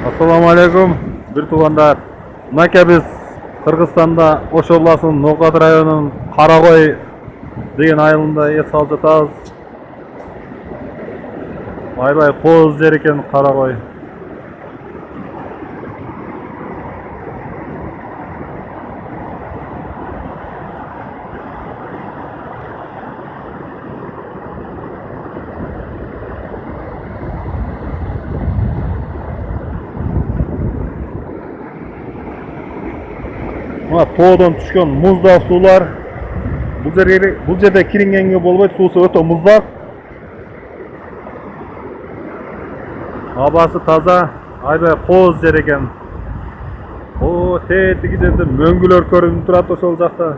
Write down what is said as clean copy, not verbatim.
Assalamu alaikum, bir tuğanlar. Mınакей biz Kırgızstanda Ош обласынын Ноғат районунун Карагой деген айылында эс алып жатабыз. Аябай кооз жер экен Карагой. Мына тоодон түшкөн муздак суулар. Бул жерде кирингенге болбойт, суусу өтө муздак. Абасы таза, аябай кооз жер экен. Тетиги жерде мөңгүлөр көрүнүп турат ошол жакта.